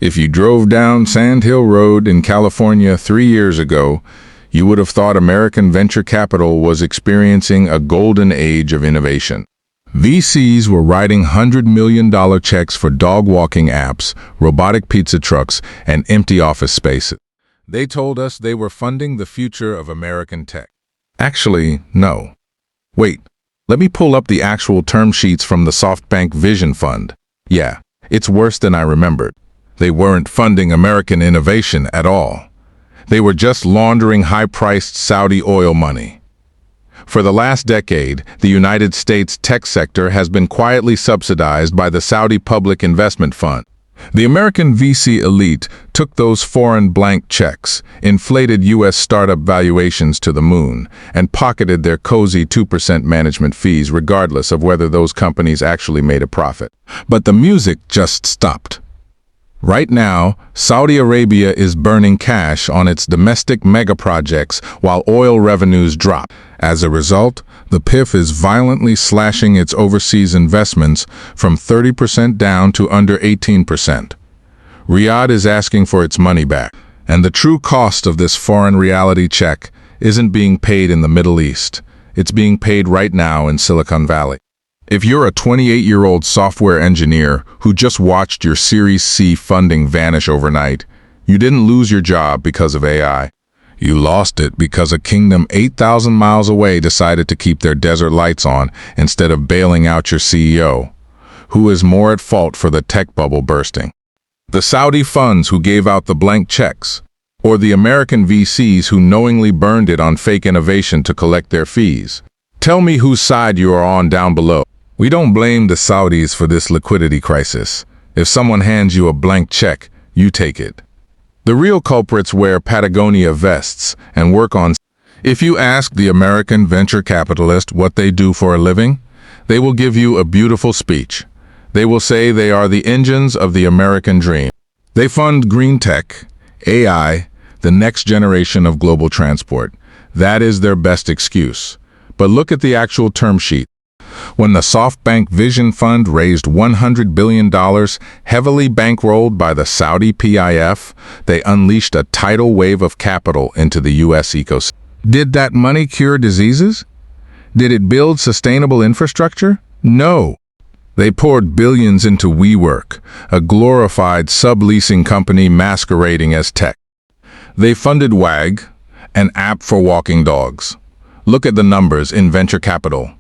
If you drove down Sand Hill Road in California 3 years ago, you would have thought American venture capital was experiencing a golden age of innovation. VCs were writing $100 million checks for dog-walking apps, robotic pizza trucks, and empty office spaces. They told us they were funding the future of American tech. Actually, no. Wait, let me pull up the actual term sheets from the SoftBank Vision Fund. Yeah, it's worse than I remembered. They weren't funding American innovation at all. They were just laundering high-priced Saudi oil money. For the last decade, the United States tech sector has been quietly subsidized by the Saudi Public Investment Fund. The American VC elite took those foreign blank checks, inflated U.S. startup valuations to the moon, and pocketed their cozy 2% management fees regardless of whether those companies actually made a profit. But the music just stopped. Right now, Saudi Arabia is burning cash on its domestic mega-projects while oil revenues drop. As a result, the PIF is violently slashing its overseas investments from 30% down to under 18%. Riyadh is asking for its money back, and the true cost of this foreign reality check isn't being paid in the Middle East. It's being paid right now in Silicon Valley. If you're a 28-year-old software engineer who just watched your Series C funding vanish overnight, you didn't lose your job because of AI. You lost it because a kingdom 8,000 miles away decided to keep their desert lights on instead of bailing out your CEO. Who is more at fault for the tech bubble bursting? The Saudi funds who gave out the blank checks, or the American VCs who knowingly burned it on fake innovation to collect their fees? Tell me whose side you are on down below. We don't blame the Saudis for this liquidity crisis. If someone hands you a blank check, you take it. The real culprits wear Patagonia vests and work on. If you ask the American venture capitalist what they do for a living, they will give you a beautiful speech. They will say they are the engines of the American dream. They fund green tech, AI, the next generation of global transport. That is their best excuse. But look at the actual term sheet. When the SoftBank Vision Fund raised $100 billion, heavily bankrolled by the Saudi PIF, they unleashed a tidal wave of capital into the U.S. ecosystem. Did that money cure diseases? Did it build sustainable infrastructure? No. They poured billions into WeWork, a glorified subleasing company masquerading as tech. They funded WAG, an app for walking dogs. Look at the numbers in venture capital.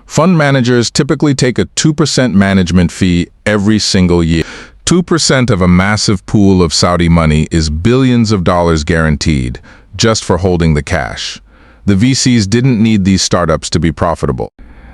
Fund managers typically take a 2% management fee every single year. 2% of a massive pool of Saudi money is billions of dollars guaranteed, just for holding the cash. The VCs didn't need these startups to be profitable.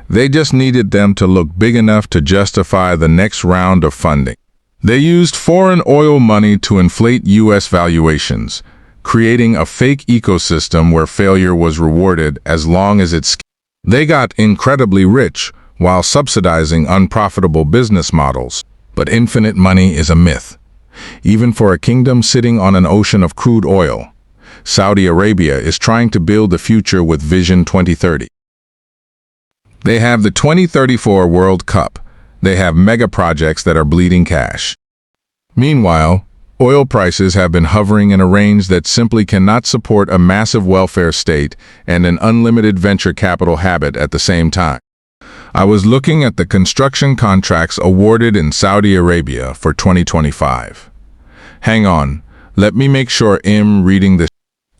They just needed them to look big enough to justify the next round of funding. They used foreign oil money to inflate U.S. valuations, creating a fake ecosystem where failure was rewarded as long as it's. They got incredibly rich while subsidizing unprofitable business models. But infinite money is a myth. Even for a kingdom sitting on an ocean of crude oil, Saudi Arabia is trying to build the future with Vision 2030. They have the 2034 World Cup. They have mega projects that are bleeding cash. Meanwhile, oil prices have been hovering in a range that simply cannot support a massive welfare state and an unlimited venture capital habit at the same time. I was looking at the construction contracts awarded in Saudi Arabia for 2025. Hang on, let me make sure I'm reading this.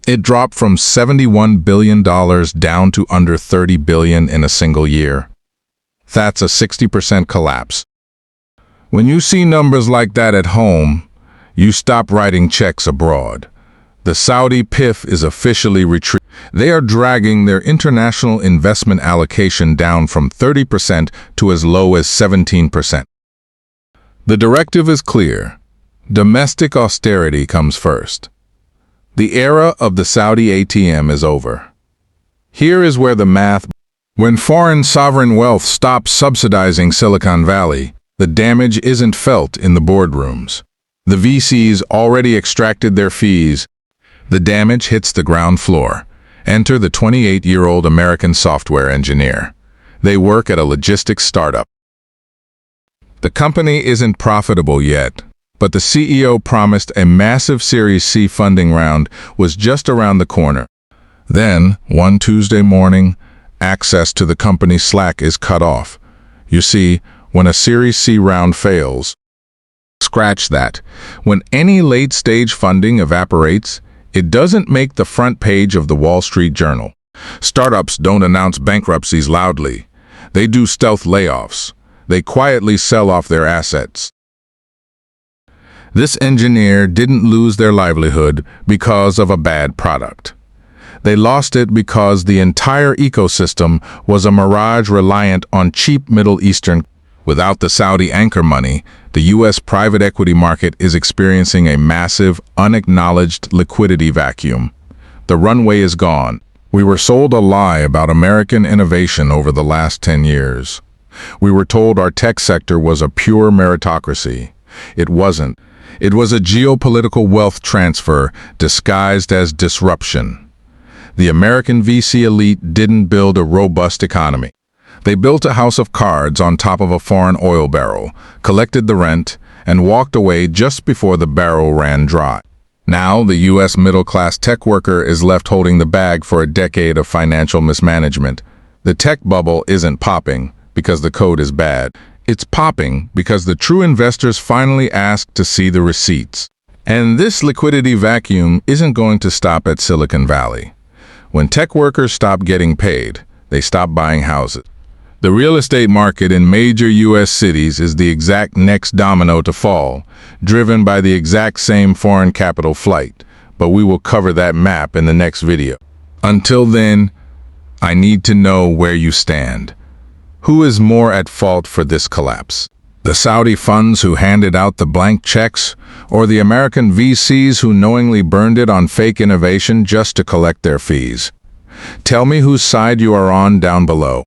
It dropped from $71 billion down to under $30 billion in a single year. That's a 60% collapse. When you see numbers like that at home, you stop writing checks abroad. The Saudi PIF is officially retreating. They are dragging their international investment allocation down from 30% to as low as 17%. The directive is clear. Domestic austerity comes first. The era of the Saudi ATM is over. Here is where the math. When foreign sovereign wealth stops subsidizing Silicon Valley, the damage isn't felt in the boardrooms. The VCs already extracted their fees. The damage hits the ground floor. Enter the 28-year-old American software engineer. They work at a logistics startup. The company isn't profitable yet, But the CEO promised a massive Series C funding round was just around the corner. Then, one Tuesday morning, access to the company's Slack is cut off. You see, when a Series C round fails, scratch that. When any late-stage funding evaporates, it doesn't make the front page of the Wall Street Journal. Startups don't announce bankruptcies loudly. They do stealth layoffs. They quietly sell off their assets. This engineer didn't lose their livelihood because of a bad product. They lost it because the entire ecosystem was a mirage reliant on cheap Middle Eastern. Without the Saudi anchor money, the U.S. private equity market is experiencing a massive, unacknowledged liquidity vacuum. The runway is gone. We were sold a lie about American innovation over the last 10 years. We were told our tech sector was a pure meritocracy. It wasn't. It was a geopolitical wealth transfer disguised as disruption. The American VC elite didn't build a robust economy. They built a house of cards on top of a foreign oil barrel, collected the rent, and walked away just before the barrel ran dry. Now, the U.S. middle-class tech worker is left holding the bag for a decade of financial mismanagement. The tech bubble isn't popping because the code is bad. It's popping because the true investors finally asked to see the receipts. And this liquidity vacuum isn't going to stop at Silicon Valley. When tech workers stop getting paid, they stop buying houses. The real estate market in major U.S. cities is the exact next domino to fall, driven by the exact same foreign capital flight. But we will cover that map in the next video. Until then, I need to know where you stand. Who is more at fault for this collapse? The Saudi funds who handed out the blank checks, or the American VCs who knowingly burned it on fake innovation just to collect their fees? Tell me whose side you are on down below.